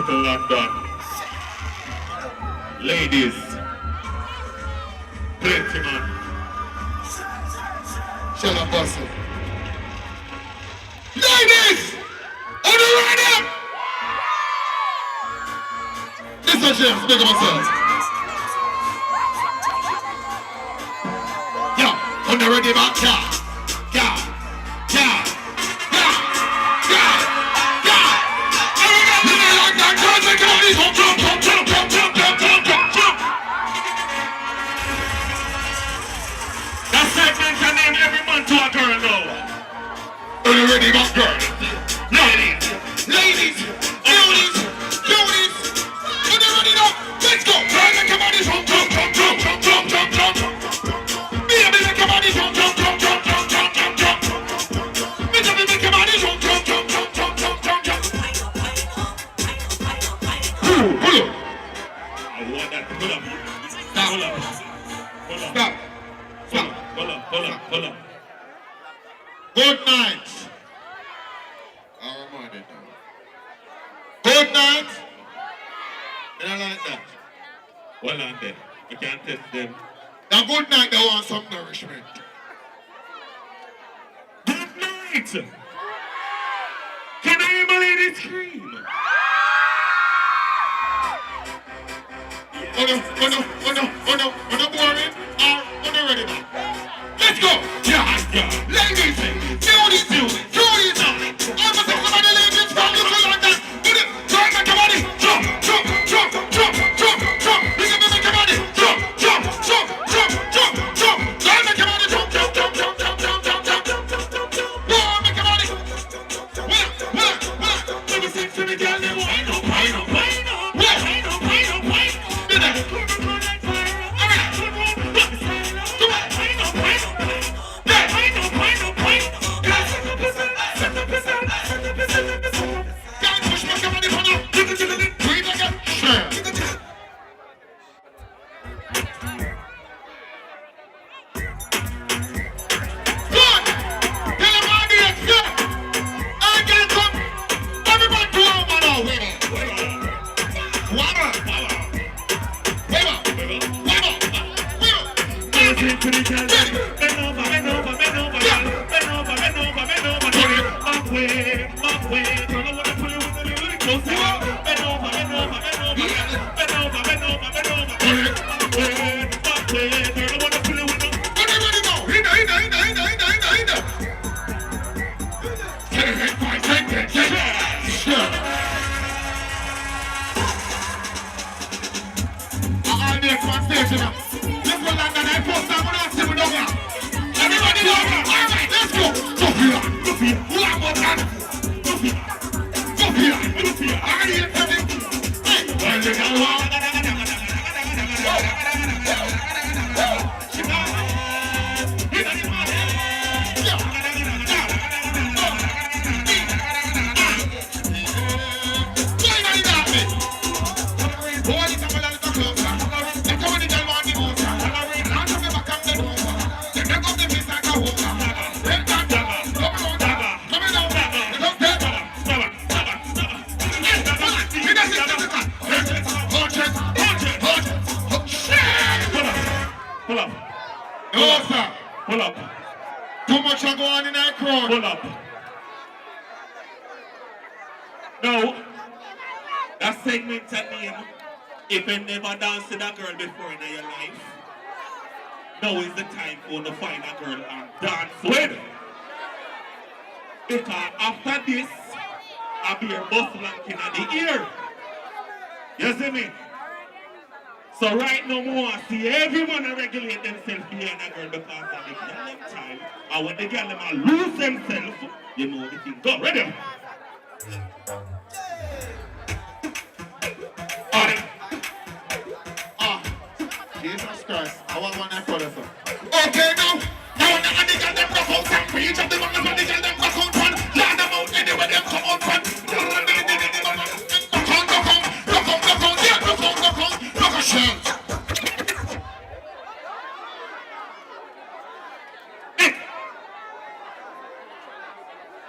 Little London. Ladies. Plenty man. Shut up, Buster. Ladies! On the right. This is James, big of myself. Yo, on the ready back, yeah. That segment can name every man to a girl now. On the ready back, girl. Ladies. Beauties. On the ready now. Let's go. Turn the come on, this jump. Baby, the come on, this jump. Pull up. Good night. I'm reminded now. Good night. I don't like that. Well on there. We can't test them. Now good night, they want some nourishment. Good night. Can I hear my lady scream? Oh no, boring. Or ready now. Let's go! Yeah! Ladies! Beauties! I'm gonna talk about the ladies from Little London! Try to make your body jump! Listen to make your body jump! Try to make your body jump! Go on, make your body! What? Let me sing to the girl, they wind up. Pull up. Too much are going on in that crowd. Pull up. No. That segment at name, if you never danced with a girl before in your life, now is the time for you to find a girl and dance with. Because after this, I'll be a bus blanking at the ear. You see me? So right now, we want to see everyone regulate themselves behind a girl because of the girl them time. And when the girl them lose themselves, you know the thing. Go, ready? Alright. Jesus Christ. I want one that follows up. Okay, now when the girl them rock out and preach of the one when the girl them rock out one, land them out anywhere them come out one.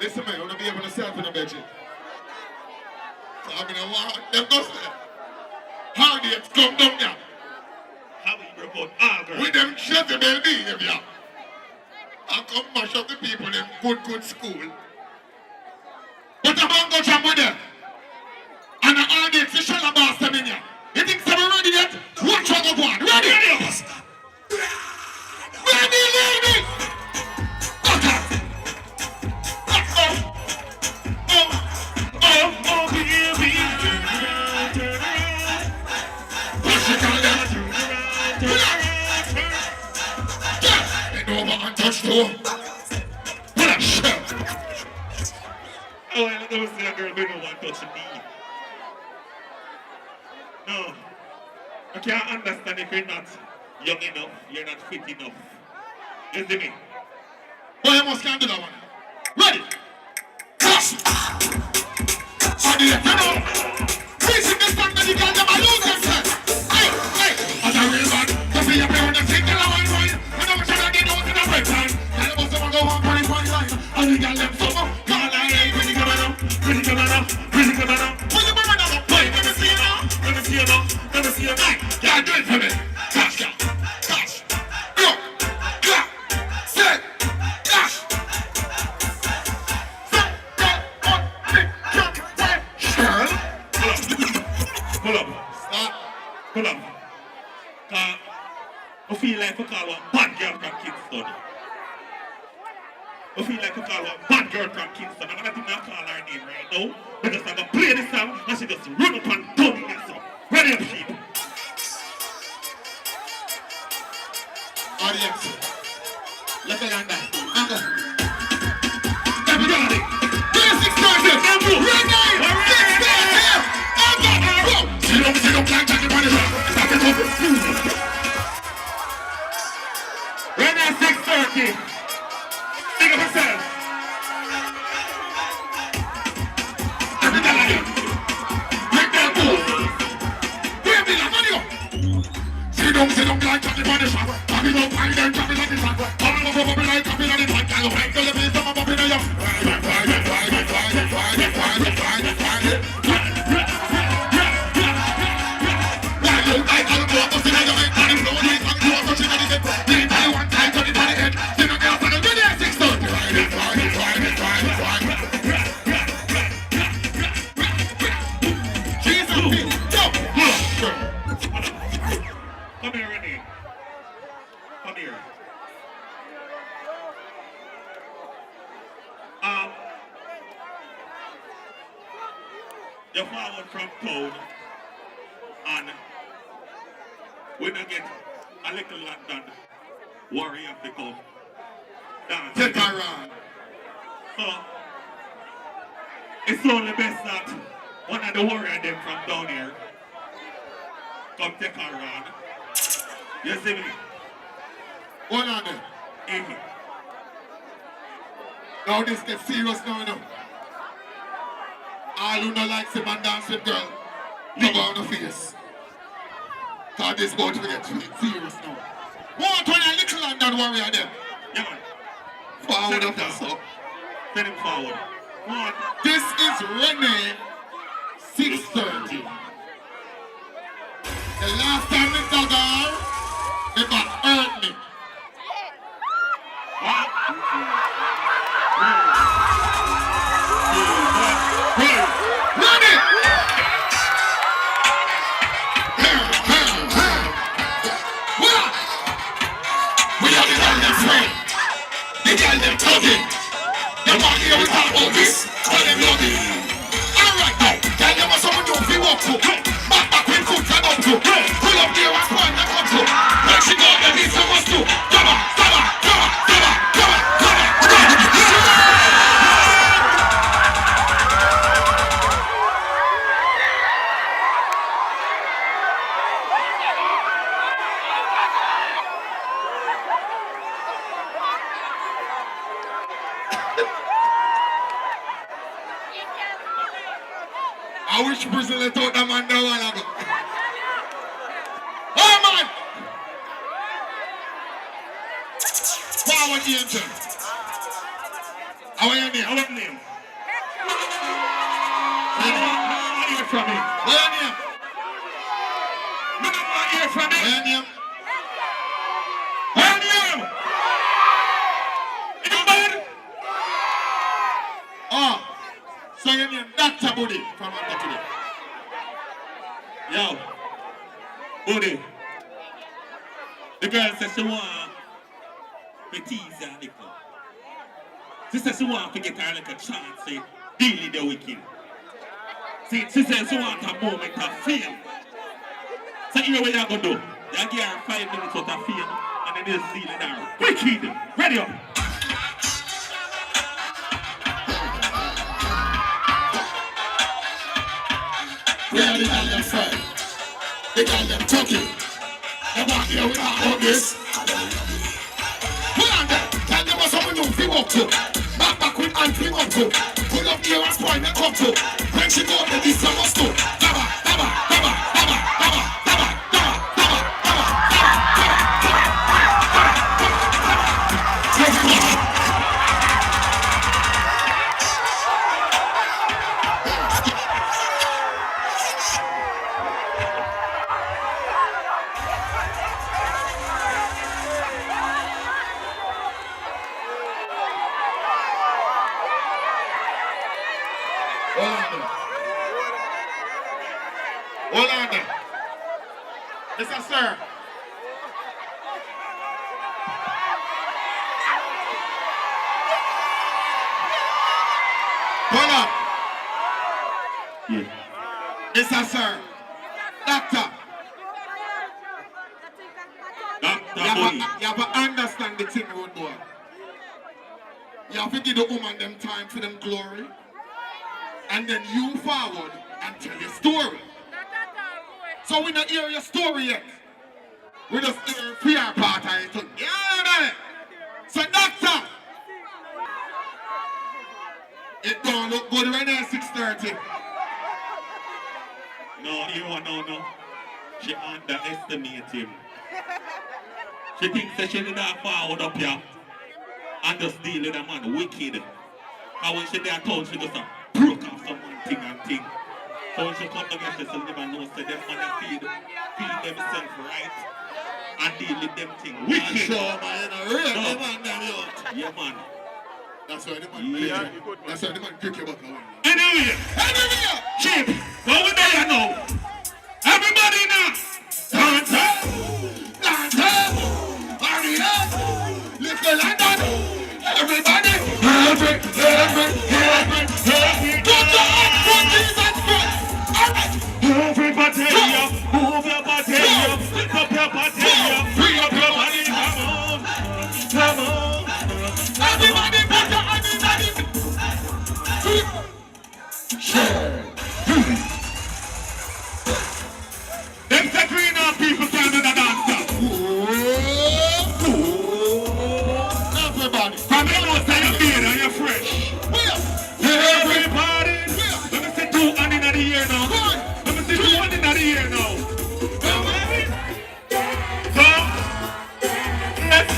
Listen, man, I want to be able to self in the bedroom. So I'm me no want them go say. How do you come down here? How we broke out all girls? With them Jezebel behavior. I come mash up the people in good school. But I'm going to go jump with them. And the audience is shall boss them in here. You think they're ready yet? Watch what go on. Ready? Ready, ladies! Okay. Oh, baby. Push it on them. Bend over and touch toe. Pull a shell. Oh, I never see a girl who don't want to touch the knee. No. I can't understand if you're not young enough, you're not fit enough. You see me? Boy, you must can't do that one. Ready? Crash! On the left, you know. Preaching this time that you can never lose themselves. Hey, hey. As a real man, to be up here on the single and wine. And I'm trying to get out in the red time. Tell them what's go on for the point line. And we got them summer. Call I ain't really coming up. Really coming up. Really coming up. Will you come another? Boy, let me see you now. Let me see you now. Let me see you now. Yeah, do it for me. Cash, yeah. Cash. Go. Clap. Set. Cash. Pull up. Stop. Pull up. I feel like we call one bad girl from Kingston. I feel like we call one bad girl from Kingston. I'm not even gonna call her name right now. We're just gonna play this song and she just run up and down in this song. Ready up, sheep. Audience. Let me land that. Everybody. 36,000. Renee. 6,000. Sit down, like Jackie Punisher. Stop it up. Renee 630. Think of yourself. Everybody. Make that move. Wait me, money up. Sit down, like Jackie Punisher. Pop it up, and then drop it like this. All over, bubble like coffee on the pan. I'll wait till the place of a pop in the yum. Come here, Renee. Come here. You're forward from town, and we don't get a little London warrior to come dance. Take her around. So, it's only best that one of the warrior them from down here come take her around. You see me? One on them. Mm-hmm. Now this gets serious now, you know. All who don't like Sim and dance with girl, look on the face. Cause this boat will get serious now. Want one a little London warrior them. Yeah, man. Forward Send up him and so. down. Send him forward. One. This is Renee 630. The last time we dug her, they got hurt me. Ready? We are the girl them friend. The girl them tugging. They want to hear we talk about this. Call them lugging. Alright now, girl them are someone you feel walk to. Back with foot and up to. Pull up there and point and come to. Like she got the beat so much to. Come on, come on, come on, come on, come on, come on, come on. I wish prison let out that man down while ago. Oh man! Forward the engine. How are your name? Our name. Ready? Where are you from? from him. Where your name? Me not want to hear from him. Where your name? Where your name? You bad? Oh, so your name Dr. Buddy from Anta today. Yo, Buddy. The girl says she want to tease her a little. She says she want to get her like a chance to deal with the wicked. See, she says she want a moment of fame. So here what you're going to do? You give her 5 minutes worth of fame and then you deal with her. Wicked! Ready up! Where are the girl them from? The girl them talking. They want to hear we talk about this. Hold on there. Tell them what's up with you. Fling up to. Back with and fling up to. Pull up here and spoil make up to. When she go to this one must do. Dabba, dabba, dabba, dabba, dabba, dabba, dabba, dabba, dabba, dabba, dabba. Let's go. Hold on there. Mr. Sir. Hold up. Yeah. Mr. Sir. Doctor. Dr. Buddy. You have to understand the thing, road boy. You have to give the woman them time for them glory. And then you forward and tell your story. So we don't hear your story yet. We just hear PR part of it. Yeah, man. So doctor, it don't look good right now, 6:30. No, you no. She underestimates him. She thinks that she did not forward up here and just deal with a man wicked. And when she there told she just broke off someone thing and thing. So when she come together, she still never knows that them man feed themselves right and deal with them thing wicked. Sure, man, you know, real No. man, damn you. Yeah, man. That's why the man Yeah. That's why the man kick your butt away. Anyway, Chief, what we there now? Everybody now. Dance up. Hurry up. Little London. Everybody. Put your hands for Jesus Christ. Everybody up, move your body up, lift up your body up, free up your body, come on. Everybody put your hands in the Share. Them say green on people can do the dance. Everybody. From your nose to your beard and you're fresh. Everybody, let me see 2 hand in the ear now. Let me see 2 hand in the ear now. So, let's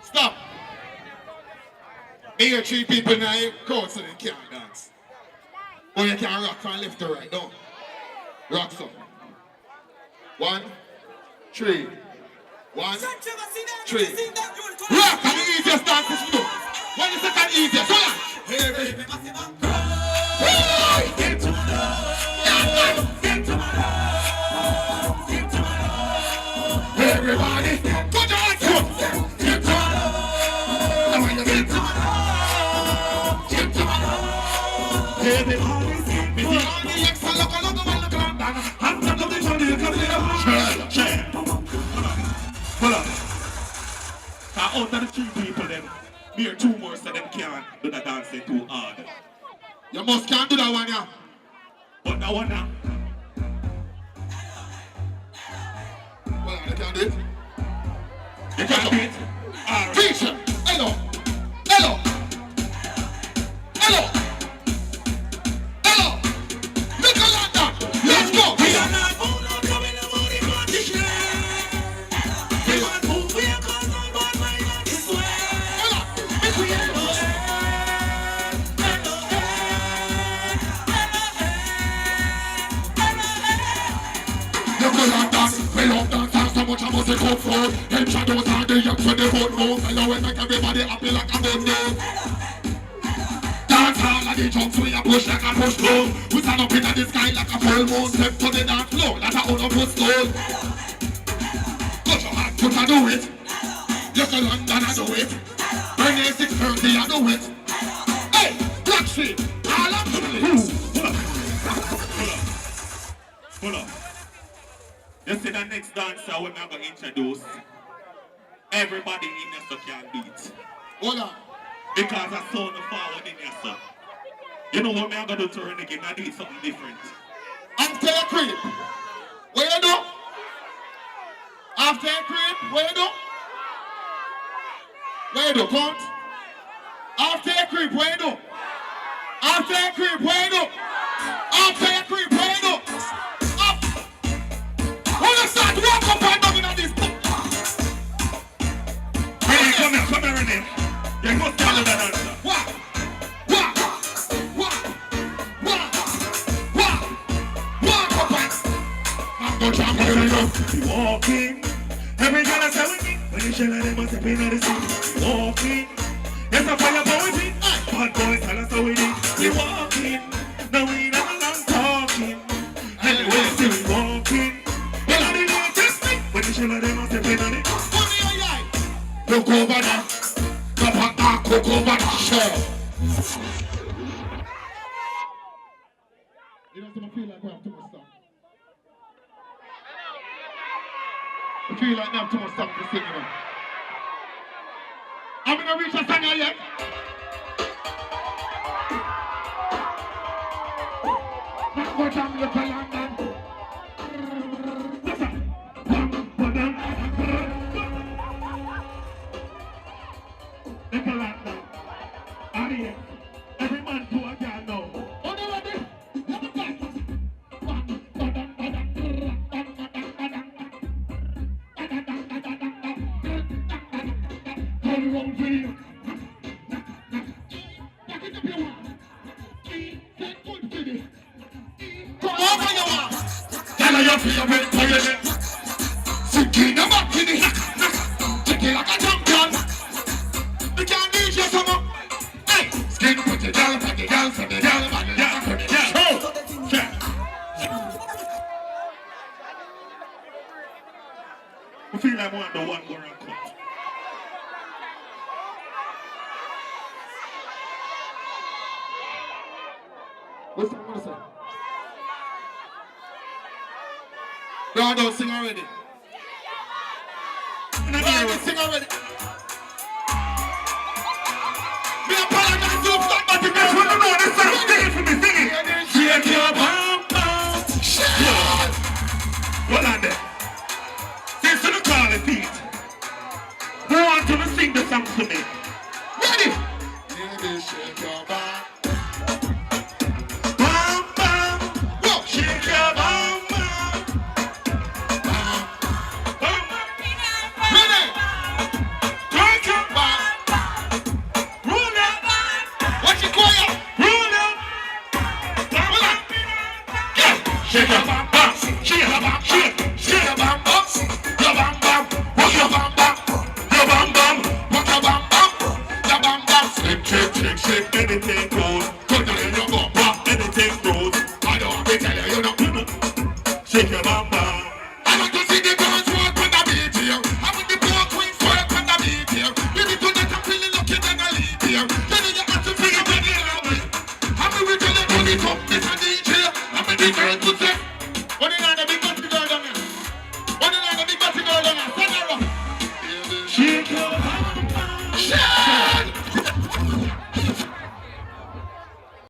Stop. Me hear 3 people now, crowd so they can't dance. Or you can rock from left to right, no. Rock so. 1, 3. 1, 3. Rock are the easiest dances to do. What is the second easiest? Hold on. Everybody, put your hands up. Get to I want you to get to Hold up. Out of the 3 people them, me or 2 more so them can't do the dancing too hard. You must can't do that one, yeah. But that one now, Well, you can't do it. you can't do it. Alright. Teacher, hello. Hello. Hello. Hello. Little London. Let's go. come from. Them shadows are the young for the boat move. Hello, we make everybody happy like a good news. Dance hall and the jumps we a push like a push clone. We stand up in the sky like a full moon. Step to the dance floor like a old foot stone. Put your hand, put a do it. Just to London I do it. Bernie 630 I do it. Hey, Black Sheep, all up to the Pull up. You see the next dancer we're going to introduce. Everybody in here so can beat. Hold on. Because I saw the forward in here, sir. You know what I'm going to do to Renegade? I do something different. After a creep, what you do? After a creep, what you do? What you do, count? After a creep, what you do? After a creep, what you do? After a creep, what you do? Up! When you start walk up and down in this book. Hey, come here, Renegade. You must follow that answer. Walk! Walk up and... I'm going to jump. You walking. Every girl I say with me. When you shell them, I step in the sea. Walking. Yes, I fire poetry. Bad boys tell us how we do. We walking. Now we not long talking. Anyway, see we walking. Well, I didn't test me. When you shell them, I step in the sea. Look over there. Look over there. Shell. You don't feel like we have too much stuff. I feel like we have too much stuff to sing, you know. I'm gonna reach a singer yet. Not go down to London. Little London. Audience. Every man to a girl now. Oh, no, ready? Let me go. Turn around for you. Back it up your one. Take good to this. Come over your one. Tell your favorite toilet. Sicking the back in the Take it like a champion. You can't reach your summer. Hey, skin put the girl, for the girl, for the girl, for the girl, for the girl. Check. I feel like one the one go around cut. What's that? What's that? No, don't sing already. No, sing already. Me apologize to you, stop my thing. That's what I know. That's what sing it for me. Sing it. Shake your bum bum. Shit. Hold on there. Since you call it, Pete. Who wants to sing the song to me? Ready? Baby, shake your bum. Bum bum. Whoa. Shake your bum bum. Bum. Bum. Ready? Twerk your Bum. roll up. Watch it quiet. Roll up. Hold on. Yeah. Shake your bum bum. Shake your bum. Shake. Shake your bum bum. Your bum bum. Rock your bum bum. Your bum bum. Rock your bum bum. Your bum bum. Shake, shake, shake, shake. Anything goes. Go down in your bum bum. Anything goes. I don't want to tell you, you know. Shake your bum bum. I want to see the girls work on the beat here. I want the poor queens work on the beat here. You need to get up feeling lucky than I leave here. Then you have to feel it when you're away. I'm going to tell you, don't it up, Mr. DJ. I'm going to DJ to say. What did I